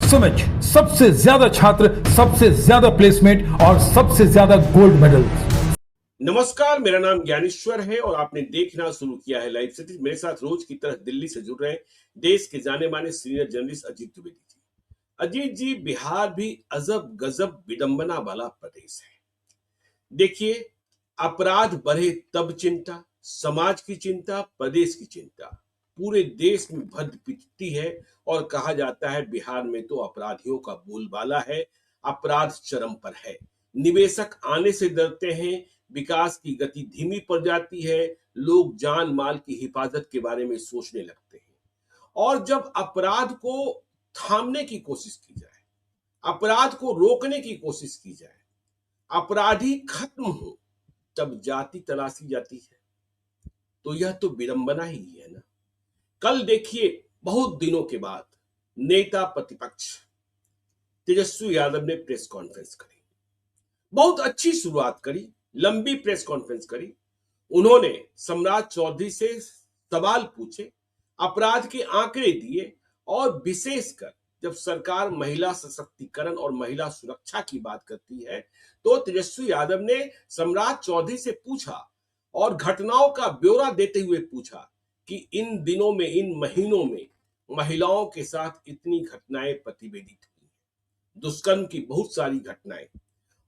समझ, सबसे ज्यादा छात्र, सबसे ज्यादा प्लेसमेंट और सबसे ज्यादा गोल्ड मेडल। नमस्कार, मेरा नाम ज्ञानेश्वर है और आपने देखना शुरू किया है लाइव सिटी। मेरे साथ रोज की तरह दिल्ली से जुड़ रहे हैं देश के जाने माने सीनियर जर्नलिस्ट अजीत द्विवेदी जी। अजीत जी, बिहार भी अजब गजब विडंबना वाला प्रदेश है। देखिए, अपराध बढ़े तब चिंता, समाज की चिंता, प्रदेश की चिंता, पूरे देश में भद्द पिटती है और कहा जाता है बिहार में तो अपराधियों का बोलबाला है, अपराध चरम पर है। निवेशक आने से डरते हैं, विकास की गति धीमी पड़ जाती है, लोग जान माल की हिफाजत के बारे में सोचने लगते हैं। और जब अपराध को थामने की कोशिश की जाए, अपराध को रोकने की कोशिश की जाए, अपराधी खत्म हो, तब जाति तलाशी जाती है। तो यह तो विडंबना ही है ना। कल देखिए, बहुत दिनों के बाद नेता प्रतिपक्ष तेजस्वी यादव ने प्रेस कॉन्फ्रेंस करी। बहुत अच्छी शुरुआत करी, लंबी प्रेस कॉन्फ्रेंस करी। उन्होंने सम्राट चौधरी से सवाल पूछे, अपराध के आंकड़े दिए और विशेषकर जब सरकार महिला सशक्तिकरण और महिला सुरक्षा की बात करती है तो तेजस्वी यादव ने सम्राट चौधरी से पूछा और घटनाओं का ब्यौरा देते हुए पूछा कि इन दिनों में, इन महीनों में महिलाओं के साथ इतनी घटनाएं प्रतिवेदित हुई, दुष्कर्म की बहुत सारी घटनाएं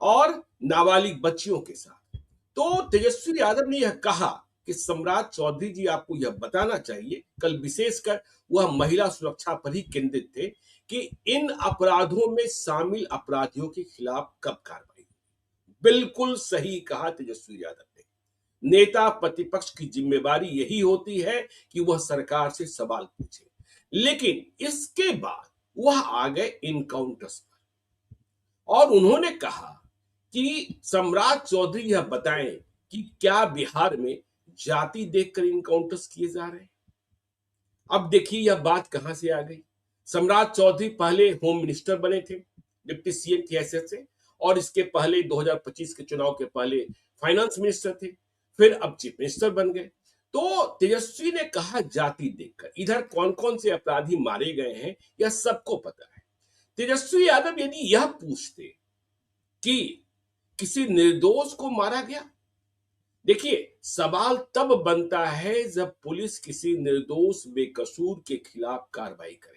और नाबालिग बच्चियों के साथ। तो तेजस्वी यादव ने यह कहा कि सम्राट चौधरी जी, आपको यह बताना चाहिए, कल विशेषकर वह महिला सुरक्षा पर ही केंद्रित थे कि इन अपराधों में शामिल अपराधियों के खिलाफ कब कार्रवाई। बिल्कुल सही कहा तेजस्वी यादव ने। नेता प्रतिपक्ष की जिम्मेवारी यही होती है कि वह सरकार से सवाल पूछे, लेकिन इसके बाद वह आ गए इनकाउंटर्स पर और उन्होंने कहा कि सम्राट चौधरी यह बताएं कि क्या बिहार में जाति देखकर इनकाउंटर्स किए जा रहे हैं। अब देखिए यह बात कहां से आ गई। सम्राट चौधरी पहले होम मिनिस्टर बने थे, डिप्टी सीएम की हैसियत से, और इसके पहले 2025 के चुनाव के पहले फाइनेंस मिनिस्टर थे, फिर अब चीफ मिनिस्टर बन गए। तो तेजस्वी ने कहा जाति देखकर, इधर कौन कौन से अपराधी मारे गए हैं यह सबको पता है। तेजस्वी यादव यदि यह पूछते कि किसी निर्दोष को मारा गया, देखिए सवाल तब बनता है जब पुलिस किसी निर्दोष बेकसूर के खिलाफ कार्रवाई करे।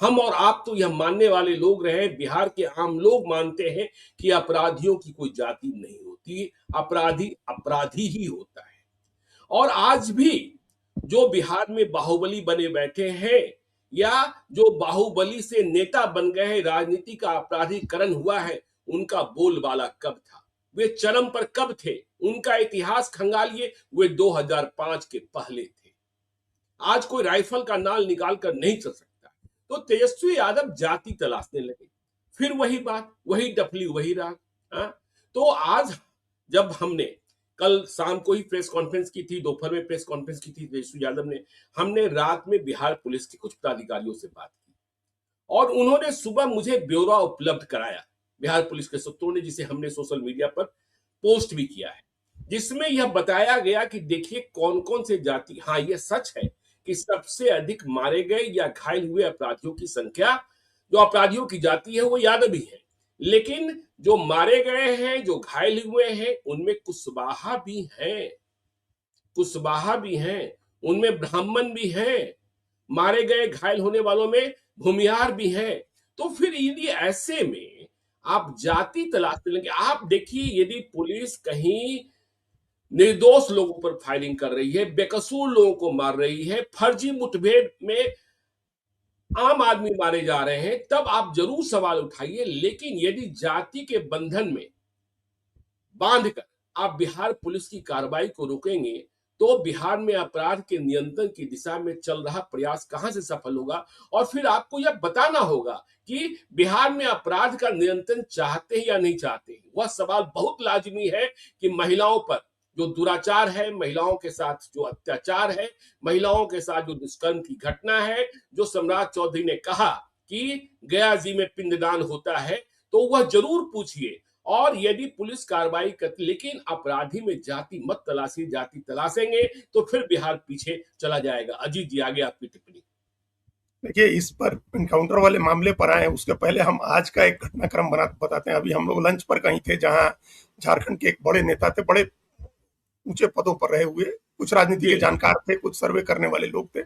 हम और आप तो यह मानने वाले लोग रहे, बिहार के आम लोग मानते हैं कि अपराधियों की कोई जाति नहीं होती, अपराधी अपराधी ही होता है। और आज भी जो बिहार में बाहुबली बने बैठे हैं या जो बाहुबली से नेता बन गए हैं, राजनीति का अपराधीकरण हुआ है, उनका बोलबाला कब था, वे चरम पर कब थे, उनका इतिहास खंगालिए, वे 2005 के पहले थे। आज कोई राइफल का नाल निकाल कर नहीं चल सकता। तो तेजस्वी यादव जाति तलाशने लगे, फिर वही बात, वही डफली, वही राग। तो आज जब हमने कल शाम को ही प्रेस कॉन्फ्रेंस की थी, दोपहर में प्रेस कॉन्फ्रेंस की थी तेजस्वी यादव ने, हमने रात में बिहार पुलिस के कुछ पदाधिकारियों से बात की और उन्होंने सुबह मुझे ब्यौरा उपलब्ध कराया बिहार पुलिस के सूत्रों ने, जिसे हमने सोशल मीडिया पर पोस्ट भी किया है, जिसमें यह बताया गया कि देखिए कौन कौन से जाति। हाँ, यह सच है कि सबसे अधिक मारे गए या घायल हुए अपराधियों की संख्या, जो अपराधियों की जाति है, वो यादव ही है, लेकिन जो मारे गए हैं, जो घायल हुए हैं, उनमें कुशवाहा भी हैं, कुशवाहा भी हैं, उनमें ब्राह्मण भी हैं, मारे गए घायल होने वालों में भूमिहार भी हैं। तो फिर यदि ऐसे में आप जाति तलाशने लगे, आप देखिए यदि पुलिस कहीं निर्दोष लोगों पर फायरिंग कर रही है, बेकसूर लोगों को मार रही है, फर्जी मुठभेड़ में आम आदमी मारे जा रहे हैं, तब आप जरूर सवाल उठाइए। लेकिन यदि जाति के बंधन में बांधकर आप बिहार पुलिस की कार्रवाई को रोकेंगे तो बिहार में अपराध के नियंत्रण की दिशा में चल रहा प्रयास कहां से सफल होगा। और फिर आपको यह बताना होगा कि बिहार में अपराध का नियंत्रण चाहते हैं या नहीं चाहते। वह सवाल बहुत लाजमी है कि महिलाओं पर जो दुराचार है, महिलाओं के साथ जो अत्याचार है, महिलाओं के साथ जो दुष्कर्म की घटना है, जो सम्राट चौधरी ने कहा कि गया जी में पिंडदान होता है, तो वह जरूर पूछिए। और यदि पुलिस कार्रवाई करती, लेकिन अपराधी में जाति मत तलाशी, जाति तलाशेंगे तो फिर बिहार पीछे चला जाएगा। अजीत जी, आगे आपकी टिप्पणी। देखिए, इस पर इनकाउंटर वाले मामले पर आए उसके पहले हम आज का एक घटनाक्रम बताते हैं। अभी हम लोग लंच पर कहीं थे जहां झारखंड के एक बड़े नेता थे, बड़े ऊंचे पदों पर रहे हुए, कुछ राजनीति जी के जानकार थे, कुछ सर्वे करने वाले लोग थे।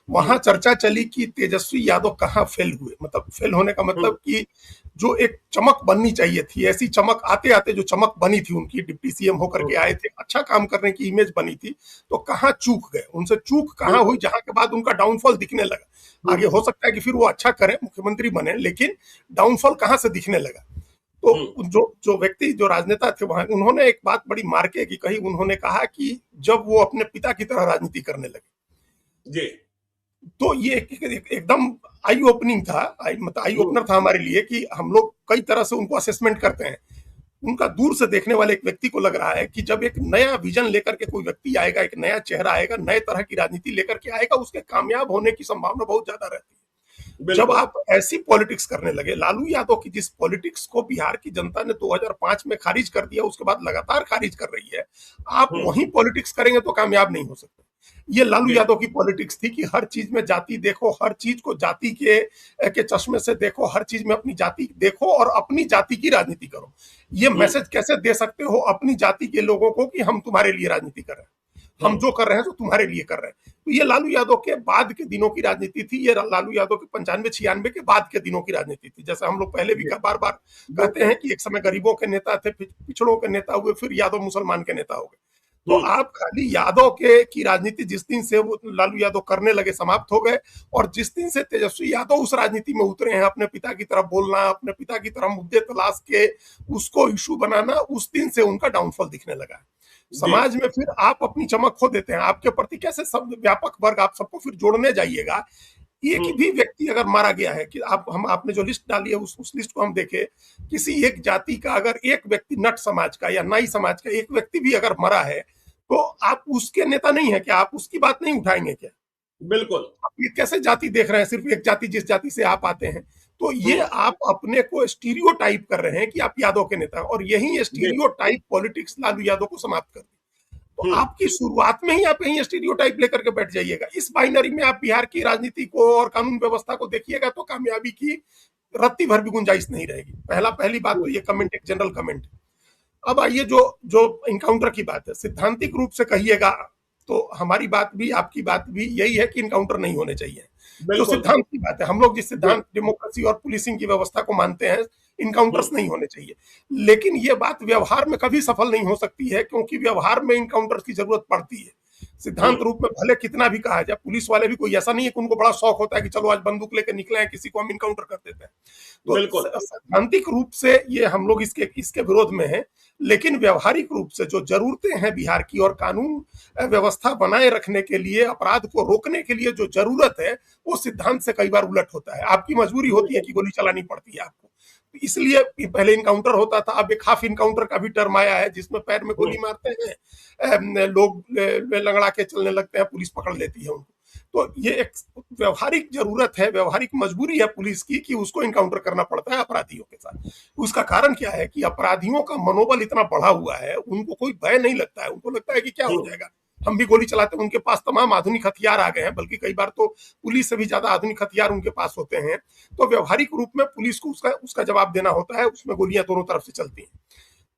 वहां चर्चा चली कि तेजस्वी यादव कहाँ फेल हुए। मतलब फेल होने का मतलब कि जो एक चमक बननी चाहिए थी, ऐसी चमक आते आते जो चमक बनी थी, उनकी डिप्टी सीएम होकर के आए थे, अच्छा काम करने की इमेज बनी थी, तो कहाँ चूक गए, उनसे चूक कहाँ हुई, जहां के बाद उनका डाउनफॉल दिखने लगा। आगे हो सकता है कि फिर वो अच्छा करें, मुख्यमंत्री बने, लेकिन डाउनफॉल कहाँ से दिखने लगा। तो जो व्यक्ति, जो राजनेता थे वहां, उन्होंने एक बात बड़ी मार्के की कही। उन्होंने कहा कि जब वो अपने पिता की तरह राजनीति करने लगे, जी तो ये एकदम आई ओपनिंग था, मतलब आई ओपनर था हमारे लिए कि हम लोग कई तरह से उनको असेसमेंट करते हैं। उनका दूर से देखने वाले एक व्यक्ति को लग रहा है कि जब एक नया विजन लेकर के कोई व्यक्ति आएगा, एक नया चेहरा आएगा, नए तरह की राजनीति लेकर के आएगा, उसके कामयाब होने की संभावना बहुत ज्यादा रहती है। जब आप ऐसी पॉलिटिक्स करने लगे, लालू यादव की जिस पॉलिटिक्स को बिहार की जनता ने 2005 में खारिज कर दिया, उसके बाद लगातार खारिज कर रही है, आप वही पॉलिटिक्स करेंगे तो कामयाब नहीं हो सकते। ये लालू यादव की पॉलिटिक्स थी कि हर चीज में जाति देखो, हर चीज को जाति के चश्मे से देखो, हर चीज में अपनी जाति देखो और अपनी जाति की राजनीति करो। ये मैसेज कैसे दे सकते हो अपनी जाति के लोगों को कि हम तुम्हारे लिए राजनीति कर रहे हैं, हम जो कर रहे हैं तो तुम्हारे लिए कर रहे हैं। तो ये लालू यादव के बाद के दिनों की राजनीति थी, ये लालू यादव के 95-96 के बाद के दिनों की राजनीति थी। जैसे हम लोग पहले भी बार बार कहते हैं कि एक समय गरीबों के नेता थे, पिछड़ों के नेता हुए, फिर यादव मुसलमान के नेता हो गए। तो आप खाली यादव के की राजनीति जिस दिन से वो लालू यादव करने लगे समाप्त हो गए, और जिस दिन से तेजस्वी यादव उस राजनीति में उतरे हैं, अपने पिता की तरफ बोलना, अपने पिता की तरफ मुद्दे तलाश के उसको इशू बनाना, उस दिन से उनका डाउनफॉल दिखने लगा है। समाज में फिर आप अपनी चमक खो देते हैं। आपके प्रति कैसे सब व्यापक वर्ग, आप सबको फिर जोड़ने जाइएगा। एक भी व्यक्ति अगर मारा गया है कि आपने जो लिस्ट डाली है उस लिस्ट को हम देखें, किसी एक जाति का अगर एक व्यक्ति, नट समाज का या नाई समाज का एक व्यक्ति भी अगर मरा है, तो आप उसके नेता नहीं है क्या? आप उसकी बात नहीं उठाएंगे क्या? बिल्कुल। आप ये कैसे जाति देख रहे हैं, सिर्फ एक जाति, जिस जाति से आप आते हैं। तो ये आप अपने को स्टीरियोटाइप कर रहे हैं कि आप यादव के नेता, और यही स्टीरियोटाइप पॉलिटिक्स लालू यादव को समाप्त कर दी। तो आपकी शुरुआत में ही आप यही स्टीरियोटाइप लेकर के बैठ जाइएगा। इस बाइनरी में आप बिहार की राजनीति को और कानून व्यवस्था को देखिएगा तो कामयाबी की रत्ती भर भी गुंजाइश नहीं रहेगी। पहली बात तो ये कमेंट, एक जनरल कमेंट। अब आइए जो इनकाउंटर की बात है, सिद्धांतिक रूप से कहिएगा तो हमारी बात भी आपकी बात भी यही है कि इनकाउंटर नहीं होने चाहिए। जो सिद्धांत की बात है, हम लोग जिस सिद्धांत डेमोक्रेसी और पुलिसिंग की व्यवस्था को मानते हैं, इनकाउंटर्स नहीं होने चाहिए। लेकिन ये बात व्यवहार में कभी सफल नहीं हो सकती है, क्योंकि व्यवहार में इनकाउंटर्स की जरूरत पड़ती है। सिद्धांत रूप में भले कितना भी कहा जाए, पुलिस वाले भी कोई ऐसा नहीं है कि उनको बड़ा शौक होता है कि चलो आज बंदूक लेकर निकले हैं, किसी को हम इनकाउंटर कर देते हैं। तो सैद्धांतिक रूप से ये हम लोग इसके विरोध में हैं। लेकिन व्यवहारिक रूप से जो जरूरतें हैं बिहार की, और कानून व्यवस्था बनाए रखने के लिए, अपराध को रोकने के लिए जो जरूरत है, वो सिद्धांत से कई बार उलट होता है। आपकी मजबूरी होती है कि गोली चलानी पड़ती है आपको, इसलिए पहले इनकाउंटर होता था। अब एक हाफ इनकाउंटर का भी टर्म आया है, जिसमें पैर में गोली मारते हैं, लोग लंगड़ा के चलने लगते हैं, पुलिस पकड़ लेती है उनको। तो ये एक व्यवहारिक जरूरत है, व्यवहारिक मजबूरी है पुलिस की कि उसको इनकाउंटर करना पड़ता है अपराधियों के साथ। उसका कारण क्या है कि अपराधियों का मनोबल इतना बढ़ा हुआ है, उनको कोई भय नहीं लगता है। उनको लगता है कि क्या हो जाएगा, हम भी गोली चलाते हैं। उनके पास तमाम आधुनिक हथियार आ गए हैं, बल्कि कई बार तो पुलिस से भी ज्यादा आधुनिक हथियार उनके पास होते हैं। तो व्यवहारिक रूप में पुलिस को उसका जवाब देना होता है, उसमें गोलियां दोनों तरफ से चलती हैं।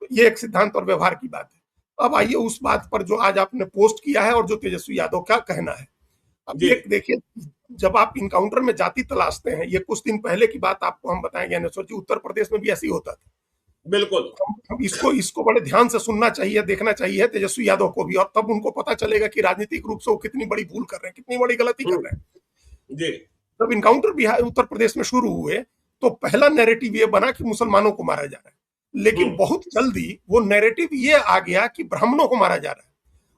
तो ये एक सिद्धांत और व्यवहार की बात है। अब आइए उस बात पर जो आज आपने पोस्ट किया है और जो तेजस्वी यादव का कहना है। अब ये देखिए, जब आप इनकाउंटर में जाति तलाशते हैं, ये कुछ दिन पहले की बात आपको हम बताएंगे ज्ञानेश्वर जी, उत्तर प्रदेश में भी ऐसी होता था। बिल्कुल। इसको बड़े ध्यान से सुनना चाहिए, देखना चाहिए तेजस्वी यादव को भी, और तब उनको पता चलेगा कि राजनीतिक रूप से वो कितनी बड़ी भूल कर रहे हैं, कितनी बड़ी गलती कर रहे हैं। जी। जब इनकाउंटर बिहार उत्तर प्रदेश में शुरू हुए, तो पहला नैरेटिव ये बना कि मुसलमानों को मारा जा रहा है, लेकिन बहुत जल्दी वो नैरेटिव ये आ गया कि ब्राह्मणों को मारा जा रहा है।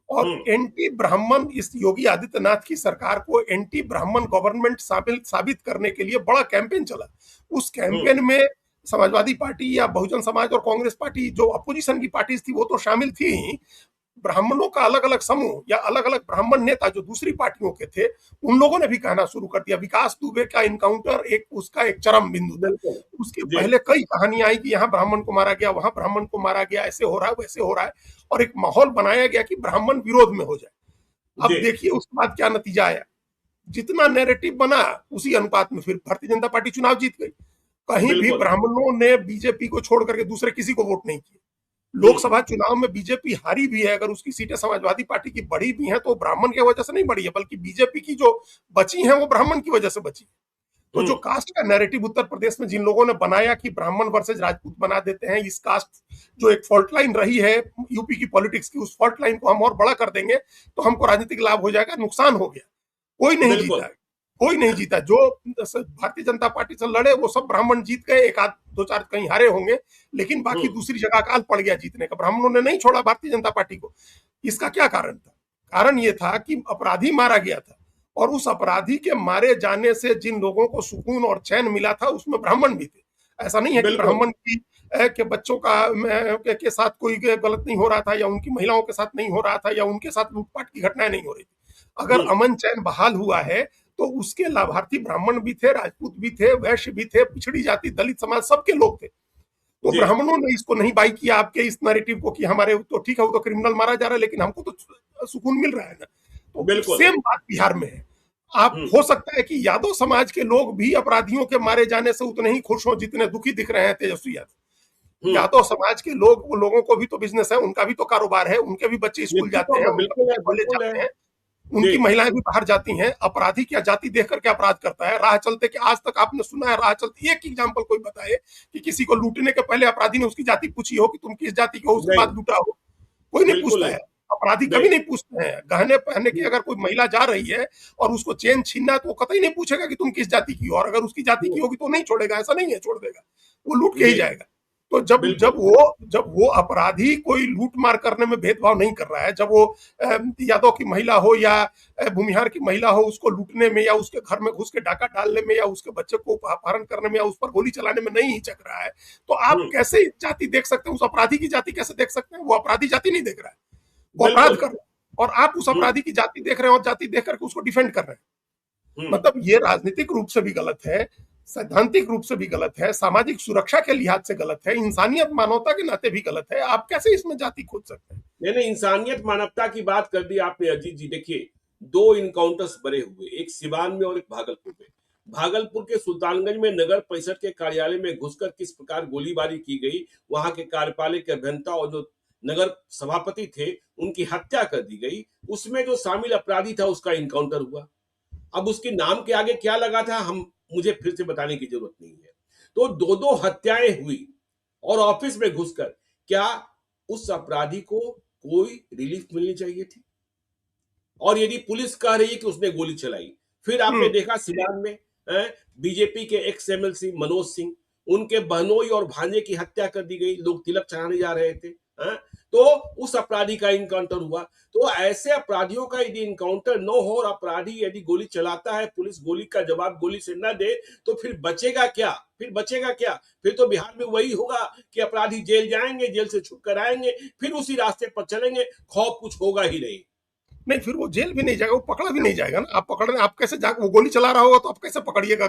और एंटी ब्राह्मण, इस योगी आदित्यनाथ की सरकार को एंटी ब्राह्मण गवर्नमेंट साबित करने के लिए बड़ा कैंपेन चला। उस कैंपेन में समाजवादी पार्टी या बहुजन समाज और कांग्रेस पार्टी, जो अपोजिशन की पार्टीज थी, वो तो शामिल थी ही। ब्राह्मणों का अलग अलग समूह या अलग अलग ब्राह्मण नेता जो दूसरी पार्टियों के थे, उन लोगों ने भी कहना शुरू कर दिया। विकास दुबे का इनकाउंटर उसका एक चरम बिंदु था। उसके पहले कई कहानियां आई कि यहाँ ब्राह्मण को मारा गया, वहां ब्राह्मण को मारा गया, ऐसे हो रहा है, वैसे हो रहा है, और एक माहौल बनाया गया कि ब्राह्मण विरोध में हो जाए। अब देखिए उसके बाद क्या नतीजा आया। जितना नैरेटिव बना उसी अनुपात में फिर भारतीय जनता पार्टी चुनाव जीत गई। कहीं भी बिल्कुल। ब्राह्मणों ने बीजेपी को छोड़ करके दूसरे किसी को वोट नहीं किए। लोकसभा चुनाव में बीजेपी हारी भी है, अगर उसकी सीटें समाजवादी पार्टी की बढ़ी भी हैं तो ब्राह्मण की वजह से नहीं बढ़ी है, बल्कि बीजेपी की जो बची हैं वो ब्राह्मण की वजह से बची। तो जो कास्ट का नैरेटिव उत्तर प्रदेश में जिन लोगों ने बनाया कि ब्राह्मण वर्सेज राजपूत बना देते हैं, इस कास्ट जो एक फॉल्ट लाइन रही है यूपी की पॉलिटिक्स की, उस फॉल्ट लाइन को हम और बड़ा कर देंगे तो हमको राजनीतिक लाभ हो जाएगा, नुकसान हो गया। कोई नहीं बिल्कुल। जीता, कोई नहीं जीता। जो भारतीय जनता पार्टी से लड़े वो सब ब्राह्मण जीत गए, एक आध दो चार कहीं हारे होंगे, लेकिन बाकी दूसरी जगह अकाल पड़ गया जीतने का। ब्राह्मणों ने नहीं छोड़ा भारतीय जनता पार्टी को। इसका क्या कारण था? कारण ये था कि अपराधी मारा गया था, और उस अपराधी के मारे जाने से जिन लोगों को सुकून और चैन मिला था उसमें ब्राह्मण भी थे। ऐसा नहीं है कि ब्राह्मण की के बच्चों के साथ कोई गलत नहीं हो रहा था, या उनकी महिलाओं के साथ नहीं हो रहा था, या उनके साथ लूटपाट की घटनाएं नहीं हो रही थी। अगर अमन चैन बहाल हुआ है तो उसके लाभार्थी ब्राह्मण भी थे, राजपूत भी थे, वैश्य भी थे, पिछड़ी जाति, दलित समाज, सबके लोग थे। तो ब्राह्मणों ने इसको नहीं बाई किया आपके इस नैरेटिव को कि हमारे तो ठीक है, वो तो क्रिमिनल मारा जा रहा है लेकिन हमको तो सुकून मिल रहा है ना। तो सेम बात बिहार में है। आप हो सकता है कि यादव समाज के लोग भी अपराधियों के मारे जाने से उतने ही खुश हो जितने दुखी दिख रहे हैं तेजस्वी यादव। यादव समाज के लोग, वो लोगों को भी तो बिजनेस है, उनका भी तो कारोबार है, उनके भी बच्चे स्कूल जाते हैं, कॉलेज जाते हैं, उनकी महिलाएं भी बाहर जाती हैं। अपराधी क्या जाति देख करके अपराध करता है? राह चलते कि आज तक आपने सुना है राह चलते एक एग्जांपल कोई बताए कि किसी को लूटने के पहले अपराधी ने उसकी जाति पूछी हो कि तुम किस जाति के हो, उसके बाद लूटा हो? कोई नहीं पूछता है। अपराधी कभी नहीं पूछते हैं। गहने पहनने की अगर कोई महिला जा रही है और उसको चेन छीनना है तो वो कतई नहीं पूछेगा कि तुम किस जाति की हो, और अगर उसकी जाति की होगी तो नहीं छोड़ेगा, ऐसा नहीं है, छोड़ देगा, वो लूट के ही जाएगा। तो जब वो अपराधी कोई लूट मार करने में भेदभाव नहीं कर रहा है, जब वो यादव की महिला हो या भूमिहार की महिला हो, उसको लूटने में या उसके घर में घुस के डाका डालने में या उसके बच्चे को अपहरण करने में या उस पर गोली चलाने में नहीं हिचक रहा है, तो आप कैसे जाति देख सकते हैं? उस अपराधी की जाति कैसे देख सकते हैं? वो अपराधी जाति नहीं देख रहा है, वो अपराध कर रहा है, और आप उस अपराधी की जाति देख रहे हैं और जाति देख करके उसको डिफेंड कर रहे हैं। मतलब ये राजनीतिक रूप से भी गलत है, सैद्धांतिक रूप से भी गलत है, सामाजिक सुरक्षा के लिहाज से गलत है, इंसानियत मानवता के नाते भी गलत है। आप कैसे इसमें जाति खोज सकते हैं? नहीं, इंसानियत मानवता की बात कर दी आपने अजीत जी। देखिए, दो इनकाउंटर्स बड़े हुए, एक सिवान में और एक भागलपुर में। भागलपुर के सुल्तानगंज में नगर परिषद के कार्यालय में घुसकर किस प्रकार गोलीबारी की गई, वहां के कार्यपालिक अभियंता और जो नगर सभापति थे उनकी हत्या कर दी गई। उसमें जो शामिल अपराधी था उसका इनकाउंटर हुआ। अब उसके नाम के आगे क्या लगा था मुझे फिर से बताने की जरूरत नहीं है। तो दो दो हत्याएं हुई और ऑफिस में घुसकर, क्या उस अपराधी को कोई रिलीफ मिलनी चाहिए थी? और यदि पुलिस कह रही है कि उसने गोली चलाई, फिर आपने देखा सिवान में बीजेपी के एक्स एमएलसी मनोज सिंह, उनके बहनोई और भांजे की हत्या कर दी गई, लोग तिलक चढ़ाने जा रहे थे। तो उस अपराधी का इनकाउंटर हुआ। तो ऐसे अपराधियों का यदि इनकाउंटर न हो और अपराधी यदि गोली चलाता है, पुलिस गोली का जवाब गोली से न दे, तो फिर बचेगा क्या? फिर तो बिहार में वही होगा कि अपराधी जेल जाएंगे, जेल से छुप कर आएंगे, फिर उसी रास्ते पर चलेंगे, खौफ कुछ होगा ही नहीं। नहीं, फिर वो जेल भी नहीं जाएगा, वो पकड़ा भी नहीं जाएगा ना। आप पकड़ने, आप कैसे जाकर, वो गोली चला रहा होगा तो आप कैसे पकड़िएगा?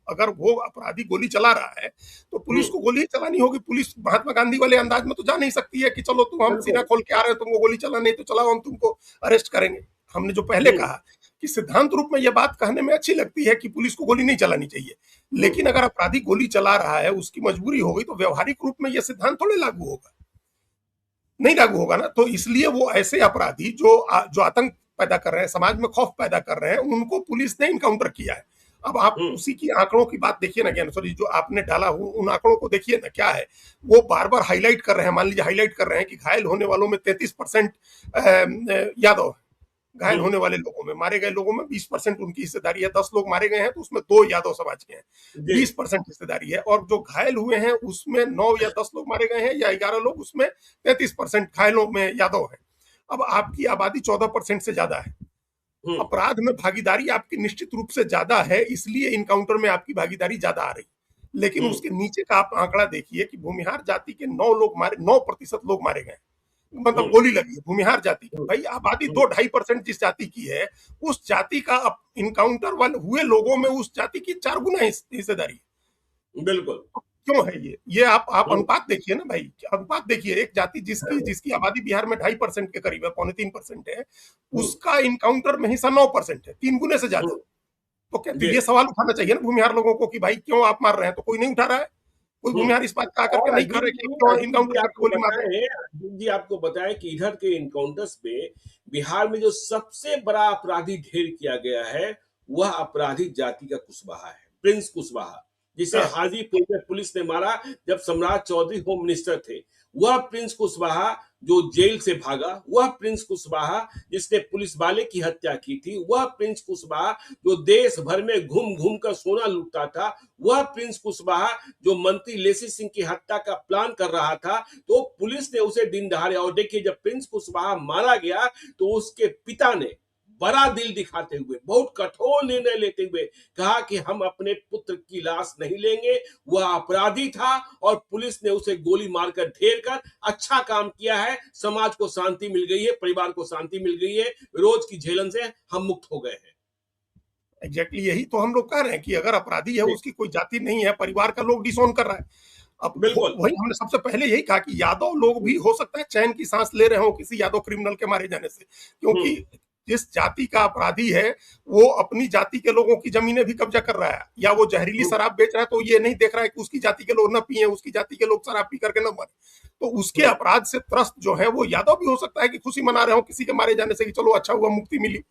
अगर वो अपराधी गोली चला रहा है तो पुलिस को गोली चलानी होगी। पुलिस महात्मा गांधी वाले अंदाज में तो जा नहीं सकती है कि चलो तुम, हम सीना खोल के आ रहे हैं, तुमको गोली चला, नहीं तो चलाओ, हम तुमको अरेस्ट करेंगे। हमने जो पहले कहा कि सिद्धांत रूप में यह बात कहने में अच्छी लगती है कि पुलिस को गोली नहीं चलानी चाहिए, लेकिन अगर अपराधी गोली चला रहा है, उसकी मजबूरी हो गई, तो व्यवहारिक रूप में यह सिद्धांत थोड़े लागू होगा, नहीं लागू होगा ना। तो इसलिए वो ऐसे अपराधी जो आतंक पैदा कर रहे हैं, समाज में खौफ पैदा कर रहे हैं, उनको पुलिस ने इनकाउंटर किया है। अब आप उसी की आंकड़ों की बात देखिए ना ज्ञानेश्वर जी, जो आपने डाला उन आंकड़ों को देखिए ना, क्या है वो बार बार हाईलाइट कर रहे हैं। मान लीजिए हाईलाइट कर रहे हैं कि घायल होने वालों में 33% यादव है, घायल होने वाले लोगों में, मारे गए लोगों में 20% उनकी हिस्सेदारी है। 10 लोग मारे गए हैं तो उसमें 2 यादव समाज के हैं, 20% हिस्सेदारी है। और जो घायल हुए हैं उसमें 9 या 10 लोग मारे गए हैं या 11 लोग, उसमें 33% घायलों में यादव है। अब आपकी आबादी 14% से ज्यादा है। अपराध में भागीदारी आपकी निश्चित रूप से ज्यादा है, इसलिए इनकाउंटर में आपकी भागीदारी ज्यादा आ रही। लेकिन उसके नीचे का आप आंकड़ा देखिए कि भूमिहार जाति के 9% लोग मारे गए, मतलब गोली लगी है भूमिहार जाति की। भाई आबादी 2-2.5% जिस जाति की है, उस जाति का इनकाउंटर वाले हुए लोगों में उस जाति की 4 गुना हिस्सेदारी है। बिल्कुल। क्यों है ये आप अनुपात देखिए ना भाई, अनुपात देखिए। एक जाति जिसकी आबादी बिहार में 2.5% के करीब है, 3.25% है, उसका इनकाउंटर में हिस्सा 9% है, 3 गुने से ज्यादा। तो क्या तो जी। ये सवाल उठाना चाहिए ना भूमिहार लोगों को कि भाई क्यों आप मार रहे हैं? तो कोई नहीं उठा रहा है। कोई हुँ। भूमिहार इस बात का आकर के और नहीं कह रहे कि क्यों इनकाउंटर करके गोली मार रहे हैं। अजीत जी आपको बताएं कि इधर के इनकाउंटर्स में बिहार में जो सबसे बड़ा अपराधी ढेर किया गया है वह अपराधी जाति का कुशवाहा है, प्रिंस कुशवाहा, जिसे हाँ, हाजीपुर में पुलिस ने मारा जब सम्राट चौधरी होम मिनिस्टर थे। वह प्रिंस कुशवाहा जो जेल से भागा, वह प्रिंस कुशवाहा जिसने पुलिस वाले की हत्या की थी, वह प्रिंस कुशवाहा जो देश भर में घूम घूम कर सोना लूटता था, वह प्रिंस कुशवाहा जो मंत्री लेसी सिंह की हत्या का प्लान कर रहा था। तो पुलिस ने उसे दिन दहाड़े, और देखिए जब प्रिंस कुशवाहा मारा गया तो उसके पिता ने बड़ा दिल दिखाते हुए, बहुत कठोर निर्णय लेते हुए कहा कि हम अपने पुत्र की लाश नहीं लेंगे, वह अपराधी था और पुलिस ने उसे गोली मारकर ढेर कर अच्छा काम किया है। समाज को शांति मिल गई है, परिवार को शांति मिल गई है, रोज की झेलन से हम मुक्त हो गए हैं। एग्जैक्टली यही तो हम लोग कह रहे हैं कि अगर अपराधी है जी, उसकी कोई जाति नहीं है, परिवार का लोग डिसोन कर रहा है। अब बिल्कुल। वही हमने सबसे पहले यही कहा कि यादव लोग भी हो सकता है चैन की सांस ले रहे हो किसी यादव क्रिमिनल के मारे जाने से, हुँ, क्योंकि जिस जाति का अपराधी है वो अपनी जाति के लोगों की जमीनें भी कब्जा कर रहा है, या वो जहरीली हुँ, शराब बेच रहा है तो ये नहीं देख रहा है कि उसकी जाति के लोग न पिए, उसकी जाति के लोग शराब पी करके न मरे। तो उसके हुँ, अपराध से त्रस्त जो है वो यादव भी हो सकता है कि खुशी मना रहे हो किसी के मारे जाने से कि चलो अच्छा हुआ मुक्ति मिली।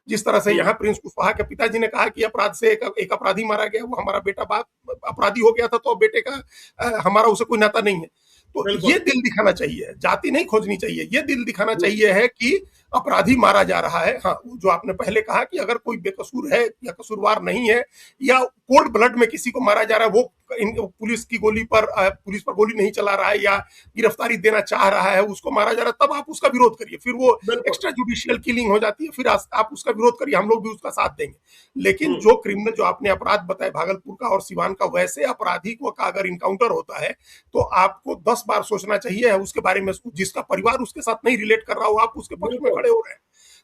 जिस तरह से हुँ, यहाँ प्रिंस कुशवाहा के पिताजी ने कहा कि अपराध से एक अपराधी मारा गया, वो हमारा बेटा बाप अपराधी हो गया था तो बेटे का हमारा उसे कोई नाता नहीं है। तो ये बिल्कुल। दिल दिखाना चाहिए, जाति नहीं खोजनी चाहिए, ये दिल दिखाना हुँ, चाहिए है कि अपराधी मारा जा रहा है। हाँ, जो आपने पहले कहा कि अगर कोई बेकसूर है या कसूरवार नहीं है या कोल्ड ब्लड में किसी को मारा जा रहा है, वो पुलिस की गोली पर पुलिस पर गोली नहीं चला रहा है या गिरफ्तारी देना चाह रहा है, उसको मारा जा रहा है, तब आप उसका विरोध करिए। फिर वो बिल्कुल। एक्स्ट्रा जुडिशियल किलिंग हो जाती है, फिर आप उसका विरोध करिए, हम लोग भी उसका साथ देंगे। लेकिन हुँ, जो क्रिमिनल जो आपने अपराध बताए भागलपुर का और सिवान का, वैसे अपराधी को का अगर इनकाउंटर होता है तो आपको 10 बार सोचना चाहिए है उसके बारे में, जिसका परिवार उसके साथ नहीं रिलेट कर रहा हो, आप उसके पक्ष में बिल्कुल। खड़े हो रहे हैं।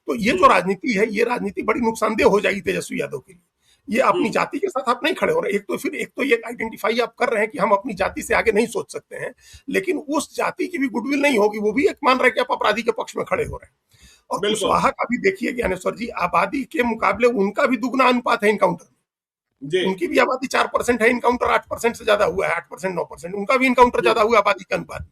तो ये हुँ, जो राजनीति है, ये राजनीति बड़ी नुकसानदेह हो जाएगी तेजस्वी यादव के लिए। ये हुँ, अपनी जाति के साथ आप नहीं खड़े हो रहे। एक तो ये आइडेंटिफाई आप कर रहे हैं कि हम अपनी जाति से आगे नहीं सोच सकते हैं, लेकिन उस जाति की भी गुडविल नहीं होगी, वो भी एक मान रहे हैं कि आप अपराधी के पक्ष में खड़े हो रहे हैं। और बिल्कुल। कुशवाहा का भी देखिए ज्ञानेश्वर जी, आबादी के मुकाबले उनका भी दुगना अनुपात है इनकाउंटर में। जी, उनकी भी आबादी 4% है, इनकाउंटर 8% से ज्यादा हुआ है, 8% 9%, उनका भी इनकाउंटर हुँ, ज्यादा हुआ आबादी के अनुपात में।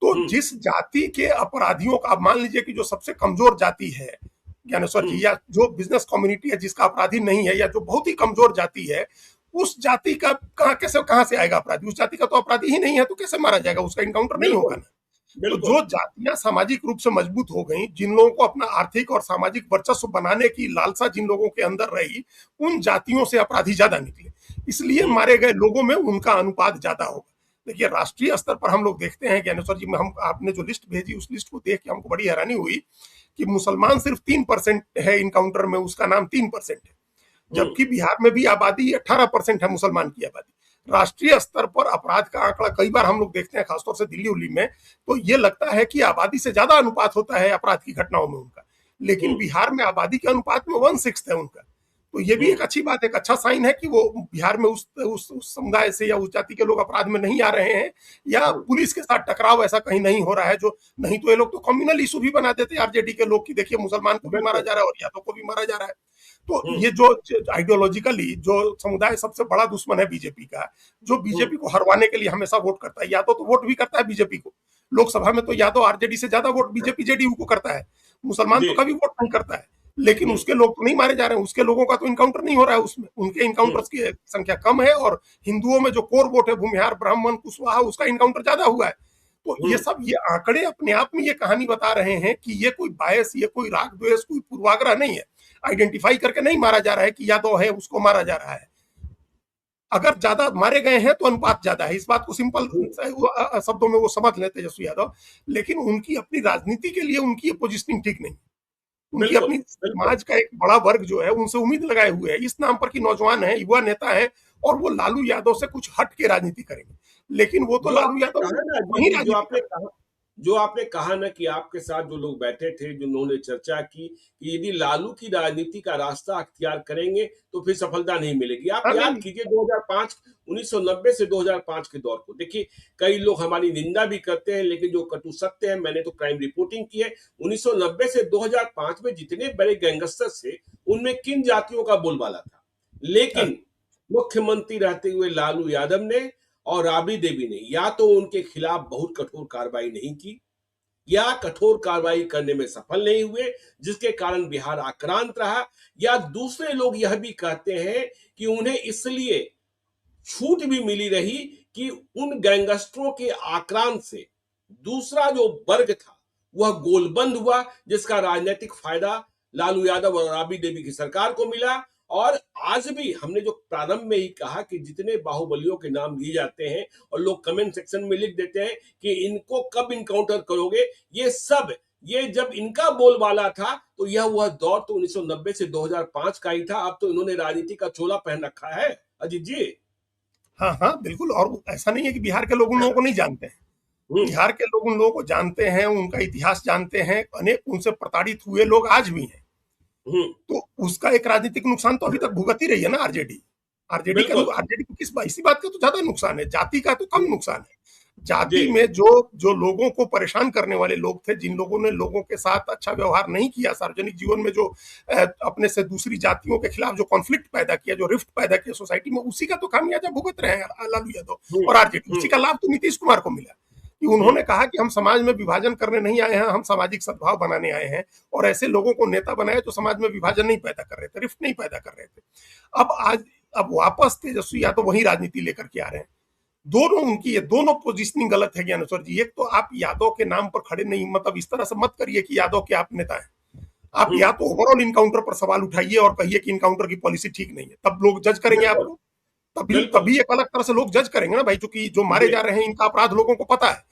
तो हुँ, जिस जाति के अपराधियों का, आप मान लीजिए कि जो सबसे कमजोर जाति है ज्ञानेश्वर हुँ, जी, या जो बिजनेस कम्युनिटी है जिसका अपराधी नहीं है, या जो बहुत ही कमजोर जाति है, उस जाति का कहां से आएगा अपराधी? उस जाति का तो अपराधी ही नहीं है, तो कैसे मारा जाएगा? उसका इनकाउंटर नहीं होगा बिल्कुल, ना। तो बिल्कुल। जो जातियां सामाजिक रूप से मजबूत हो गई, जिन लोगों को अपना आर्थिक और सामाजिक वर्चस्व बनाने की लालसा जिन लोगों के अंदर रही, उन जातियों से अपराधी ज्यादा निकले, इसलिए हुँ, मारे गए लोगों में उनका अनुपात ज्यादा होगा। देखिए राष्ट्रीय स्तर पर हम लोग देखते हैं ज्ञानेश्वर जी, में हम आपने जो लिस्ट भेजी उस लिस्ट को देख के हमको बड़ी हैरानी हुई कि मुसलमान सिर्फ 3% है इनकाउंटर में, उसका नाम 3% है, हुँ, जबकि बिहार में भी आबादी 18% है मुसलमान की आबादी। राष्ट्रीय स्तर पर अपराध का आंकड़ा कई बार हम लोग देखते हैं, खासतौर से दिल्ली उल्ली में, तो ये लगता है कि आबादी से ज्यादा अनुपात होता है अपराध की घटनाओं में उनका, लेकिन हुँ, बिहार में आबादी के अनुपात में 1/6 है उनका। तो ये भी हुँ, एक अच्छी बात है, एक अच्छा साइन है कि वो बिहार में उस समुदाय से या उस जाति के लोग अपराध में नहीं आ रहे हैं, या हुँ, पुलिस के साथ टकराव ऐसा कहीं नहीं हो रहा है। जो नहीं तो ये लोग तो कम्युनल इशू भी बना देते आरजेडी के लोग, कि देखिए मुसलमान को भी मारा बिल्कुल। जा रहा है और यादव को भी मारा जा रहा है। तो हुँ, ये जो आइडियोलॉजिकली जो समुदाय सबसे बड़ा दुश्मन है बीजेपी का, जो हुँ, बीजेपी को हरवाने के लिए हमेशा वोट करता है, यादव तो वोट भी करता है बीजेपी को लोकसभा में, तो यादव आरजेडी से ज्यादा वोट बीजेपी जेडीयू को करता है। मुसलमान जी, तो कभी वोट नहीं करता है, लेकिन हुँ, उसके लोग तो नहीं मारे जा रहे हैं, उसके लोगों का तो इनकाउंटर नहीं हो रहा है उसमें, उनके हुँ, इनकाउंटर्स की संख्या कम है, और हिंदुओं में जो कोर वोट है भूमिहार ब्राह्मण कुशवाहा, उसका इनकाउंटर ज्यादा हुआ है। तो हुँ, ये आंकड़े अपने आप में ये कहानी बता रहे हैं कि ये कोई बायस, ये कोई राग द्वेष, कोई पूर्वाग्रह नहीं है। आइडेंटिफाई करके नहीं मारा जा रहा है कि यादव है उसको मारा जा रहा है। अगर ज्यादा मारे गए हैं तो अनुपात ज्यादा है, इस बात को सिंपल हुँ, शब्दों में वो समझ लेते तेजस्वी यादव। लेकिन उनकी अपनी राजनीति के लिए उनकी पोजिशनिंग ठीक नहीं, उनकी बिल्कुल, अपनी बिल्कुल। समाज का एक बड़ा वर्ग जो है उनसे उम्मीद लगाए हुए है, इस नाम पर कि नौजवान है, युवा नेता है, और वो लालू यादव से कुछ हट के राजनीति करेंगे। लेकिन वो तो जो लालू आपने यादव कहा ना जी, वही जी, राजनीति कर रहे जो आपने कहा ना कि आपके साथ जो लोग बैठे थे, जिन्होंने चर्चा की कि यदि लालू की राजनीति का रास्ता अख्तियार करेंगे, तो फिर सफलता नहीं मिलेगी। आप हैं। हाँ, याद नहीं, कीजिए 2005 1990 से 2005 के दौर को। देखिए, कई लोग हमारी निंदा भी करते हैं, लेकिन जो कटु सत्य है, मैंने तो क्राइम रिपोर्टिंग की है। 1990 से 2005 में जितने बड़े गैंगस्टर्स थे, उनमें किन जातियों का बोलबाला था? लेकिन मुख्यमंत्री रहते हुए लालू यादव ने और राबड़ी देवी ने या तो उनके खिलाफ बहुत कठोर कार्रवाई नहीं की या कठोर कार्रवाई करने में सफल नहीं हुए, जिसके कारण बिहार आक्रांत रहा। या दूसरे लोग यह भी कहते हैं कि उन्हें इसलिए छूट भी मिली रही कि उन गैंगस्टरों के आक्रांत से दूसरा जो वर्ग था वह गोलबंद हुआ, जिसका राजनीतिक फायदा लालू यादव और राबड़ी देवी की सरकार को मिला। और आज भी हमने जो प्रारंभ में ही कहा कि जितने बाहुबलियों के नाम लिए जाते हैं और लोग कमेंट सेक्शन में लिख देते हैं कि इनको कब इनकाउंटर करोगे, ये सब ये जब इनका बोलबाला था तो यह वह दौर तो 1990 से 2005 का ही था। अब तो इन्होंने राजनीति का चोला पहन रखा है अजीत जी। हाँ हाँ बिल्कुल। और ऐसा नहीं है कि बिहार के लोग उन लोगों को नहीं जानते हैं, बिहार के लोग उन लोगों को जानते हैं, उनका इतिहास जानते हैं, अनेक उनसे प्रताड़ित हुए लोग आज भी हैं। तो उसका एक राजनीतिक नुकसान तो अभी तक भुगत ही रही है ना आरजेडी। आरजेडी को किस इसी बात का तो ज्यादा नुकसान है, जाति का तो कम नुकसान है। जाति में जो लोगों को परेशान करने वाले लोग थे, जिन लोगों ने लोगों के साथ अच्छा व्यवहार नहीं किया, सार्वजनिक जीवन में जो अपने से दूसरी जातियों के खिलाफ जो कॉन्फ्लिक्ट पैदा किया, जो रिफ्ट पैदा किया सोसाइटी में, उसी का तो खामियाजा भुगत रहे हैं लालू यादव और आरजेडी। उसी का लाभ तो नीतीश कुमार को मिला कि उन्होंने कहा कि हम समाज में विभाजन करने नहीं आए हैं, हम सामाजिक सद्भाव बनाने आए हैं, और ऐसे लोगों को नेता बनाए जो समाज में विभाजन नहीं पैदा कर रहे थे, रिफ्ट नहीं पैदा कर रहे थे। अब वापस तेजस्वी यादव वही राजनीति लेकर के आ रहे हैं। दोनों उनकी ये दोनों पोजीशनिंग गलत है ज्ञानेश्वर जी। एक तो आप यादव के नाम पर खड़े नहीं, मतलब इस तरह से मत करिए कि यादव के आप नेता हैं। आप या तो ओवरऑल इनकाउंटर पर सवाल उठाइए और कहिए कि इनकाउंटर की पॉलिसी ठीक नहीं है, तब लोग जज करेंगे आप लोग। तभी एक अलग तरह से लोग जज करेंगे ना भाई, क्योंकि जो मारे जा रहे हैं इनका अपराध लोगों को पता है,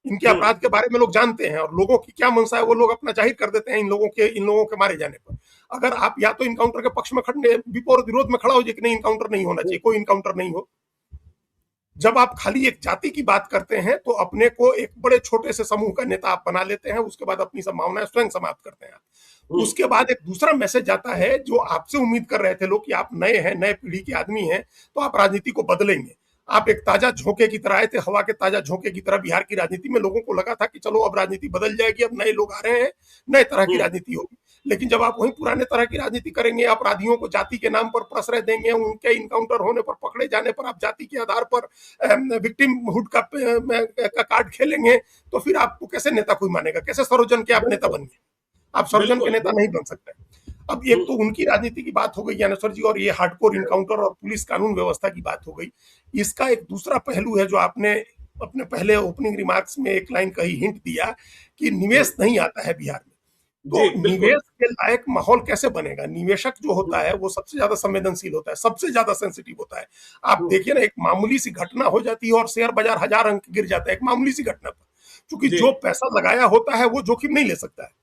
इनके अपराध के बारे में लोग जानते हैं, और लोगों की क्या मनसा है वो लोग अपना जाहिर कर देते हैं इन लोगों के मारे जाने पर। अगर आप या तो इनकाउंटर के पक्ष में खड़े विरोध में खड़ा हो जाए कि नहीं इनकाउंटर नहीं होना चाहिए, कोई इनकाउंटर नहीं हो। जब आप खाली एक जाति की बात करते हैं तो अपने को एक बड़े छोटे से समूह का नेता आप बना लेते हैं, उसके बाद अपनी संभावनाएं स्वयं समाप्त करते हैं आप। उसके बाद एक दूसरा मैसेज जाता है जो आपसे उम्मीद कर रहे थे लोग कि आप नए हैं, नए पीढ़ी के आदमी हैं, तो आप राजनीति को बदलेंगे। आप एक ताजा झोंके की तरह आए थे, हवा के ताजा झोंके की तरह बिहार की राजनीति में। लोगों को लगा था कि चलो अब राजनीति बदल जाएगी, अब नए लोग आ रहे हैं, नए तरह की राजनीति होगी। लेकिन जब आप वही पुराने तरह की राजनीति करेंगे, अपराधियों को जाति के नाम पर प्रश्रय देंगे, उनके इनकाउंटर होने पर, पकड़े जाने पर आप जाति के आधार पर विक्टिमहुड का कार्ड खेलेंगे, तो फिर आपको कैसे नेता कोई मानेगा? कैसे सरोजन के आप नेता बनेंगे? आप सरोजन के नेता नहीं बन सकते। अब एक तो उनकी राजनीति की बात हो गई ज्ञानेश्वर जी, और ये हार्डकोर इनकाउंटर और पुलिस कानून व्यवस्था की बात हो गई। इसका एक दूसरा पहलू है जो आपने अपने पहले ओपनिंग रिमार्क्स में एक लाइन कही, हिंट दिया कि निवेश नहीं आता है बिहार में। तो निवेश के लायक माहौल कैसे बनेगा? निवेशक जो होता है वो सबसे ज्यादा संवेदनशील होता है, सबसे ज्यादा सेंसिटिव होता है। आप देखिए ना, एक मामूली सी घटना हो जाती है और शेयर बाजार 1000 अंक गिर जाता है एक मामूली सी घटना पर, क्योंकि जो पैसा लगाया होता है वो जोखिम नहीं ले सकता है।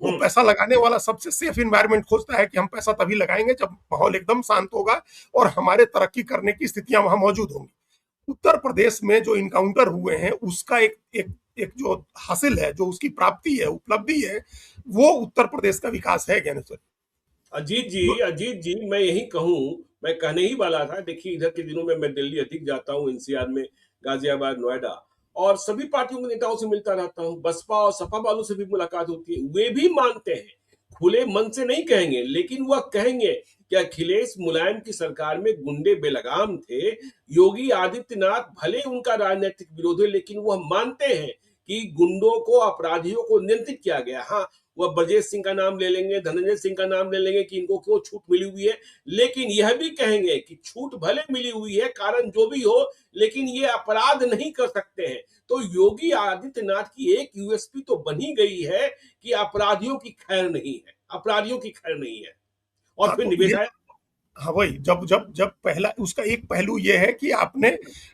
वो पैसा लगाने वाला सबसे सेफ इन्वायरमेंट खोजता है कि हम पैसा तभी लगाएंगे जब माहौल एकदम शांत होगा और हमारे तरक्की करने की स्थितियां वहां मौजूद होंगी। उत्तर प्रदेश में जो इनकाउंटर हुए हैं उसका एक जो हासिल है, जो उसकी प्राप्ति है, उपलब्धि है, वो उत्तर प्रदेश का विकास है ज्ञानेश्वर। अजीत जी मैं यही कहूं, मैं कहने ही वाला था। देखिए इधर के दिनों में मैं दिल्ली अधिक जाता हूं, एनसीआर में, गाजियाबाद, नोएडा, और सभी पार्टियों के नेताओं से मिलता रहता हूं। बसपा और सपा वालों से भी मुलाकात होती है। वे भी मानते हैं, खुले मन से नहीं कहेंगे, लेकिन वह कहेंगे कि अखिलेश मुलायम की सरकार में गुंडे बेलगाम थे। योगी आदित्यनाथ भले उनका राजनीतिक विरोध है, लेकिन वह मानते हैं कि गुंडों को, अपराधियों को नियंत्रित किया गया। हाँ, वह ब्रजेश सिंह का नाम ले लेंगे, धनंजय सिंह का नाम ले लेंगे कि इनको क्यों छूट मिली हुई है, लेकिन यह भी कहेंगे कि छूट भले मिली हुई है, कारण जो भी हो, लेकिन ये अपराध नहीं कर सकते हैं। तो योगी आदित्यनाथ की एक यूएसपी तो बनी गई है कि अपराधियों की खैर नहीं है, अपराधियों की खैर नहीं है। और फिर निवेश आया। हाँ वही, जब पहला उसका एक पहलू ये है कि आपने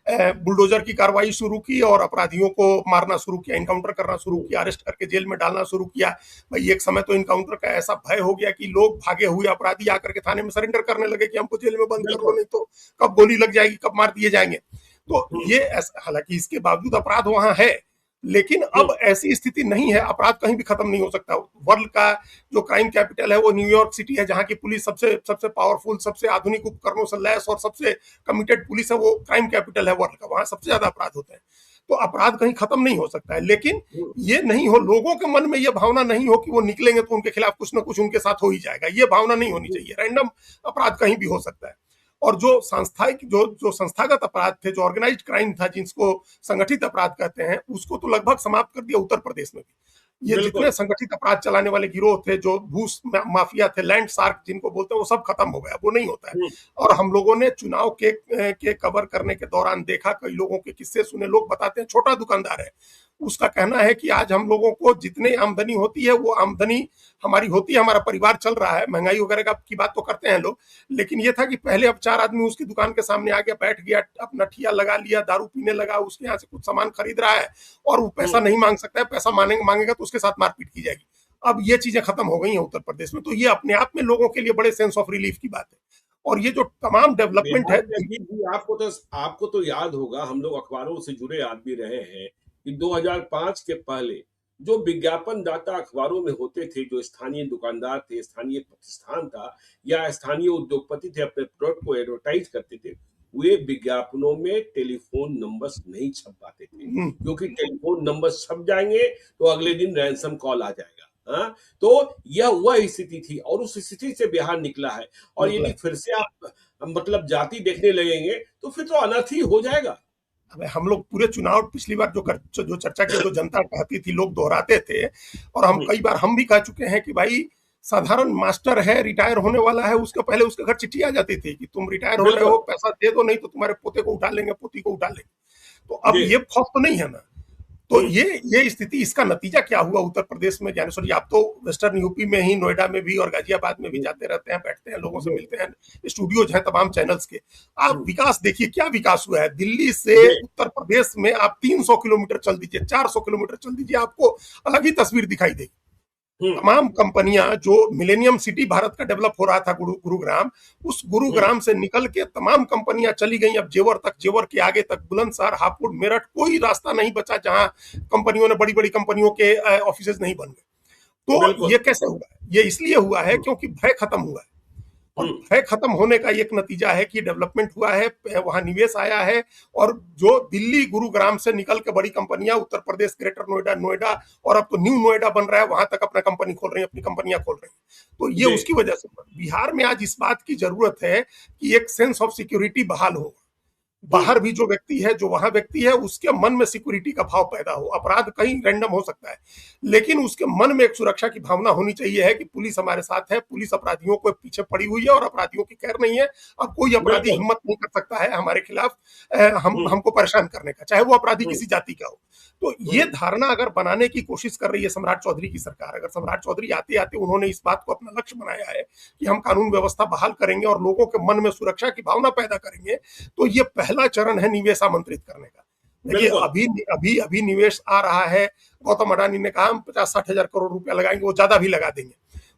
बुलडोजर की कार्रवाई शुरू की और अपराधियों को मारना शुरू किया, इनकाउंटर करना शुरू किया, अरेस्ट करके जेल में डालना शुरू किया। भाई एक समय तो इनकाउंटर का ऐसा भय हो गया कि लोग भागे हुए अपराधी आकर के थाने में सरेंडर करने लगे कि हमको जेल में बंद कर दो, नहीं तो कब गोली लग जाएगी, कब मार दिए जाएंगे। तो ये हालांकि इसके बावजूद अपराध वहां है, लेकिन अब ऐसी स्थिति नहीं है, अपराध कहीं भी खत्म नहीं हो सकता। वर्ल्ड का जो क्राइम कैपिटल है वो न्यूयॉर्क सिटी है, जहां की पुलिस सबसे पावरफुल, सबसे आधुनिक उपकरणों से लैस और सबसे कमिटेड पुलिस है। वो क्राइम कैपिटल है वर्ल्ड का, वहां सबसे ज्यादा अपराध होते हैं। तो अपराध कहीं खत्म नहीं हो सकता है, लेकिन ये नहीं हो, लोगों के मन में ये भावना नहीं हो कि वो निकलेंगे तो उनके खिलाफ कुछ ना कुछ उनके साथ हो ही जाएगा। ये भावना नहीं होनी चाहिए। रैंडम अपराध कहीं भी हो सकता है। और जो सांस्थायिक जो संस्थागत अपराध थे, जो ऑर्गेनाइज्ड क्राइम था, जिसको संगठित अपराध कहते हैं, उसको तो लगभग समाप्त कर दिया उत्तर प्रदेश में भी। ये जितने बिल्कुल। संगठित अपराध चलाने वाले गिरोह थे, जो माफिया थे, लैंड शार्क जिनको बोलते हैं, वो सब खत्म हो गया, वो नहीं होता है। हम्म, और हम लोगों ने चुनाव के कवर करने के दौरान देखा, कई लोगों के किस्से सुने। लोग बताते हैं, छोटा दुकानदार है, उसका कहना है कि आज हम लोगों को जितनी आमदनी होती है, वो आमदनी हमारी होती है, हमारा परिवार चल रहा है। महंगाई वगैरह की बात तो करते हैं लोग, लेकिन ये था कि पहले अब 4 आदमी उसकी दुकान के सामने आ गया, बैठ गया, अपना ठिया लगा लिया, दारू पीने लगा, उसके यहाँ से कुछ सामान खरीद रहा है और वो पैसा नहीं मांग सकता है, पैसा मांगेगा तो उसके साथ मारपीट की जाएगी। अब ये चीजें खत्म हो गई हैं उत्तर प्रदेश में, तो ये अपने आप में लोगों के लिए बड़े सेंस ऑफ रिलीफ की बात है। और ये जो तमाम डेवलपमेंट है, बिहार में अभी भी आपको तो याद होगा, हम लोग अखबारों से जुड़े आदमी रहे हैं कि 2005 के पहले जो विज्ञापन दाता अखबारों में होते थे, जो स्थानीय दुकानदार थे, स्थानीय प्रतिष्ठान था या स्थानीय उद्योगपति थे, अपने प्रोडक्ट को एडवर्टाइज करते थे, वे विज्ञापनों में टेलीफोन नंबर्स नहीं छप पाते थे, क्योंकि टेलीफोन नंबर छप जाएंगे तो अगले दिन रैंसम कॉल आ जाएगा। हाँ, तो यह वह स्थिति थी और उस स्थिति से बिहार निकला है। और यदि फिर से आप मतलब जाति देखने लगेंगे तो फिर तो अनर्थ ही हो जाएगा। हम लोग पूरे चुनाव पिछली बार जो चर्चा की, जो जनता कहती थी, लोग दोहराते थे, और हम कई बार हम भी कह चुके हैं कि भाई, साधारण मास्टर है, रिटायर होने वाला है, उसके पहले उसके घर चिट्ठी आ जाती थी कि तुम रिटायर हो रहे हो, पैसा दे दो, नहीं तो तुम्हारे पोते को उठा लेंगे, पोती को उठा लेंगे। तो अब ये खौफ तो नहीं है ना। तो ये स्थिति, इसका नतीजा क्या हुआ उत्तर प्रदेश में? ज्ञानेश्वर जी, आप तो वेस्टर्न यूपी में ही, नोएडा में भी और गाजियाबाद में भी जाते रहते हैं, बैठते हैं, लोगों से मिलते हैं, स्टूडियोज हैं तमाम चैनल्स के। आप विकास देखिए, क्या विकास हुआ है। दिल्ली से उत्तर प्रदेश में आप 300 किलोमीटर चल दीजिए, 400 किलोमीटर चल दीजिए, आपको अलग ही तस्वीर दिखाई देगी। तमाम कंपनियां, जो मिलेनियम सिटी भारत का डेवलप हो रहा था, गुरुग्राम, उस गुरुग्राम से निकल के तमाम कंपनियां चली गई अब जेवर तक, जेवर के आगे तक, बुलंदशहर, हापुड़, मेरठ, कोई रास्ता नहीं बचा जहां कंपनियों ने, बड़ी बड़ी कंपनियों के ऑफिसेज नहीं बन गए। तो ये कैसे हुआ? ये इसलिए हुआ है क्योंकि भय खत्म हुआ है। और भय खत्म होने का एक नतीजा है कि डेवलपमेंट हुआ है, वहां निवेश आया है, और जो दिल्ली गुरुग्राम से निकल के बड़ी कंपनियां उत्तर प्रदेश, ग्रेटर नोएडा, नोएडा और अब तो न्यू नोएडा बन रहा है, वहां तक अपना कंपनी खोल रही है, अपनी कंपनियां खोल रही हैं। तो ये उसकी वजह से बिहार में आज इस बात की जरूरत है कि एक सेंस ऑफ सिक्योरिटी बहाल हो। बाहर भी जो व्यक्ति है, जो वहां व्यक्ति है, उसके मन में सिक्योरिटी का भाव पैदा हो। अपराध कहीं रैंडम हो सकता है, लेकिन उसके मन में एक सुरक्षा की भावना होनी चाहिए है कि पुलिस हमारे साथ है, पुलिस अपराधियों को पीछे पड़ी हुई है और अपराधियों की खैर नहीं है। अब कोई अपराधी हिम्मत नहीं कर सकता है हमारे खिलाफ हमको परेशान करने का, चाहे वो अपराधी किसी जाति का हो। तो ये धारणा अगर बनाने की कोशिश कर रही है सम्राट चौधरी की सरकार, अगर सम्राट चौधरी आते आते उन्होंने इस बात को अपना लक्ष्य बनाया है कि हम कानून व्यवस्था बहाल करेंगे और लोगों के मन में सुरक्षा की भावना पैदा करेंगे, तो ये पहला चरण है निवेश आमंत्रित करने का। देखिए, अभी निवेश आ रहा है। गौतम अडानी ने कहा हम 50-60 हजार करोड़ रुपया लगाएंगे, वो ज्यादा भी लगा देंगे।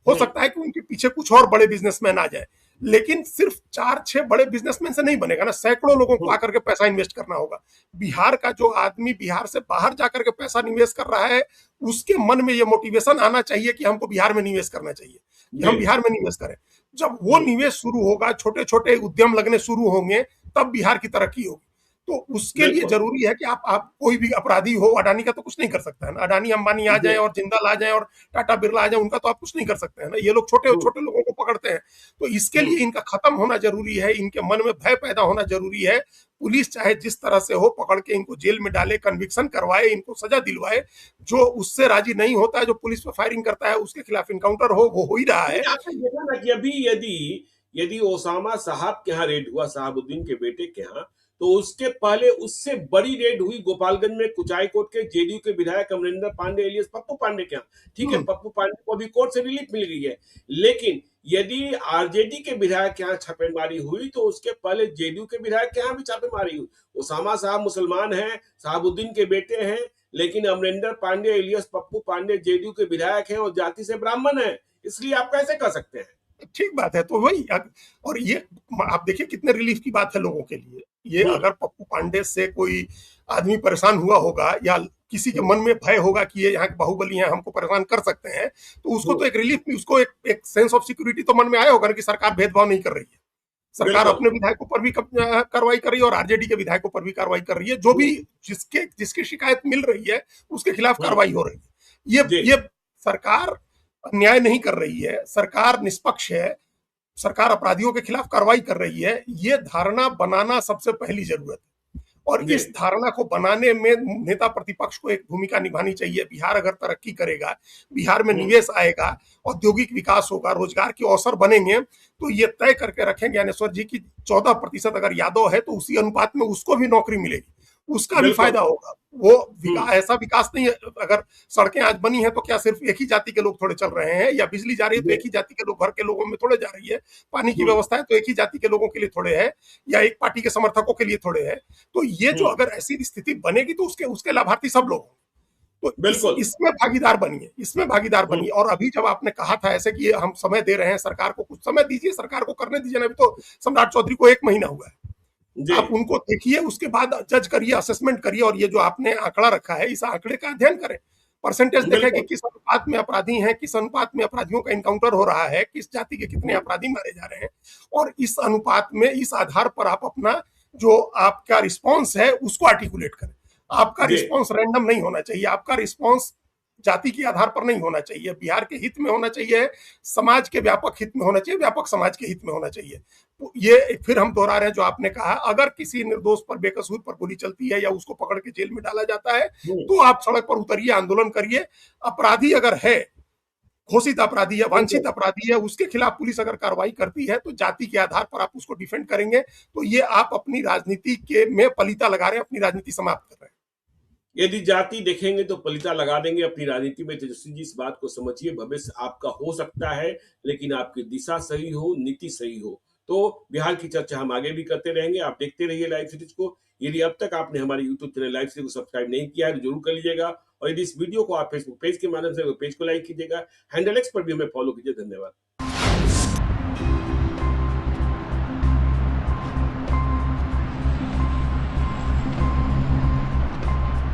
हो सकता है कि उनके पीछे कुछ और बड़े बिजनेसमैन आ जाए, लेकिन सिर्फ 4-6 बड़े बिजनेसमैन से नहीं बनेगा ना, सैकड़ों लोगों को आकर के पैसा इन्वेस्ट करना होगा। बिहार का जो आदमी बिहार से बाहर जाकर के पैसा निवेश कर रहा है, उसके मन में ये मोटिवेशन आना चाहिए कि हमको बिहार में निवेश करना चाहिए, कि हम बिहार में निवेश करें। जब वो निवेश शुरू होगा, छोटे छोटे उद्यम लगने शुरू होंगे, तब बिहार की तरक्की होगी। तो उसके लिए जरूरी है कि आप कोई भी अपराधी हो, अडानी का तो कुछ नहीं कर सकता है ना, अडानी अंबानी आ जाए और जिंदाल आ जाए और टाटा बिरला आ जाए, उनका तो आप कुछ नहीं कर सकते हैं ना। ये लोग छोटे छोटे लोगों को पकड़ते हैं। तो इसके लिए इनका खत्म होना जरूरी है, इनके मन में भय पैदा होना जरूरी है। पुलिस चाहे जिस तरह से हो, पकड़ के इनको जेल में डाले, कन्विक्शन करवाए, इनको सजा दिलवाए। जो उससे राजी नहीं होता है, जो पुलिस पर फायरिंग करता है, उसके खिलाफ इनकाउंटर वो हो ही रहा है। आपने देखा ना कि अभी यदि ओसामा साहब के यहाँ रेड हुआ, साहबुद्दीन के बेटे के यहाँ, तो उसके पहले उससे बड़ी रेड हुई गोपालगंज में कुचायकोट के जेडीयू के विधायक अमरिंदर पांडे एलियस पप्पू पांडे के यहाँ। ठीक है, पप्पू पांडे को अभी कोर्ट से रिलीफ मिल गई है, लेकिन यदि आरजेडी के विधायक के यहाँ छापेमारी हुई तो उसके पहले जेडीयू के विधायक के यहाँ भी छापेमारी हुई। ओसामा साहब मुसलमान हैं, साहबुद्दीन के बेटे हैं, लेकिन अमरिंदर पांडे एलियस पप्पू पांडे जेडीयू के विधायक हैं और जाति से ब्राह्मण है, इसलिए आप कैसे कर सकते हैं? ठीक बात है। तो वही, और ये आप देखिए कितने रिलीफ की बात है लोगों के लिए। ये अगर पप्पू पांडे से कोई आदमी परेशान हुआ होगा या किसी के मन में भय होगा कि ये यहाँ के बाहुबली हैं, हमको परेशान कर सकते हैं, तो उसको तो एक रिलीफ, उसको एक सेंस ऑफ सिक्योरिटी तो मन में आया होगा कि सरकार भेदभाव नहीं कर रही है। सरकार अपने विधायकों पर भी कार्रवाई कर रही है और आरजेडी के विधायकों पर भी कार्रवाई कर रही है। जो भी जिसकी शिकायत मिल रही है उसके खिलाफ कार्रवाई हो रही है। ये सरकार अन्याय नहीं कर रही है, सरकार निष्पक्ष है। सरकार अपराधियों के खिलाफ कार्रवाई कर रही है, ये धारणा बनाना सबसे पहली जरूरत है। और जी इस धारणा को बनाने में नेता प्रतिपक्ष को एक भूमिका निभानी चाहिए। बिहार अगर तरक्की करेगा, बिहार में हम्म, निवेश आएगा, औद्योगिक विकास होगा, रोजगार के अवसर बनेंगे, तो ये तय करके रखें ज्ञानेश्वर जी की 14% अगर यादव है तो उसी अनुपात में उसको भी नौकरी मिलेगी, उसका भी बिल्कुल। फायदा होगा। वो हम्म, ऐसा विकास नहीं है। अगर सड़कें आज बनी है तो क्या सिर्फ एक ही जाति के लोग थोड़े चल रहे हैं, या बिजली जा रही है तो जी एक ही जाति के लोग, घर के लोगों में थोड़े जा रही है, पानी की हम्म, व्यवस्था है तो एक ही जाति के लोगों के लिए थोड़े है, या एक पार्टी के समर्थकों के लिए थोड़े है। तो ये जो हम्म, अगर ऐसी स्थिति बनेगी तो उसके उसके लाभार्थी सब लोग होंगे। तो बिल्कुल। इसमें भागीदार बनिए, इसमें भागीदार हम्म, बनिए। और अभी जब आपने कहा था ऐसे कि हम समय दे रहे हैं सरकार को, कुछ समय दीजिए, सरकार को करने दीजिए ना। अभी तो सम्राट चौधरी को 1 महीना हुआ है, जी आप उनको देखिए, उसके बाद जज करिए, असेसमेंट करिए। और ये जो आपने आंकड़ा रखा है, इस आंकड़े का अध्ययन करें, परसेंटेज देखें कि बिल्कुल। किस अनुपात में अपराधी हैं, किस अनुपात में अपराधियों का इनकाउंटर हो रहा है, किस जाति के कितने अपराधी मारे जा रहे हैं। और इस अनुपात में, इस आधार पर आप अपना जो आपका रिस्पॉन्स है उसको आर्टिकुलेट करें। आपका जी रिस्पॉन्स रैंडम नहीं होना चाहिए, आपका रिस्पॉन्स जाति के आधार पर नहीं होना चाहिए, बिहार के हित में होना चाहिए, समाज के व्यापक हित में होना चाहिए, व्यापक समाज के हित में होना चाहिए। तो ये फिर हम दोहरा रहे हैं जो आपने कहा, अगर किसी निर्दोष पर, बेकसूर पर गोली चलती है या उसको पकड़ के जेल में डाला जाता है, हम्म, तो आप सड़क पर उतरिए, आंदोलन करिए। अपराधी अगर है, घोषित अपराधी है, वांछित बिल्कुल। अपराधी है, उसके खिलाफ पुलिस अगर कार्रवाई करती है तो जाति के आधार पर आप उसको डिफेंड करेंगे। तो ये आप अपनी राजनीति के में पलीता लगा रहे हैं, अपनी राजनीति समाप्त कर रहे हैं। यदि जाति देखेंगे तो पलीता लगा देंगे अपनी राजनीति में। तेजस्वी जी इस बात को समझिए, भविष्य आपका हो सकता है लेकिन आपकी दिशा सही हो, नीति सही हो। तो बिहार की चर्चा हम आगे भी करते रहेंगे। आप देखते रहिए लाइव सीरीज को। यदि अब तक आपने हमारे यूट्यूब चैनल लाइव सीरीज को सब्सक्राइब नहीं किया है तो जरूर कर लीजिएगा। और यदि इस वीडियो को आप फेसबुक पेज के माध्यम से पेज को लाइक कीजिएगा। हैंडल एक्स पर भी हमें फॉलो कीजिए। धन्यवाद।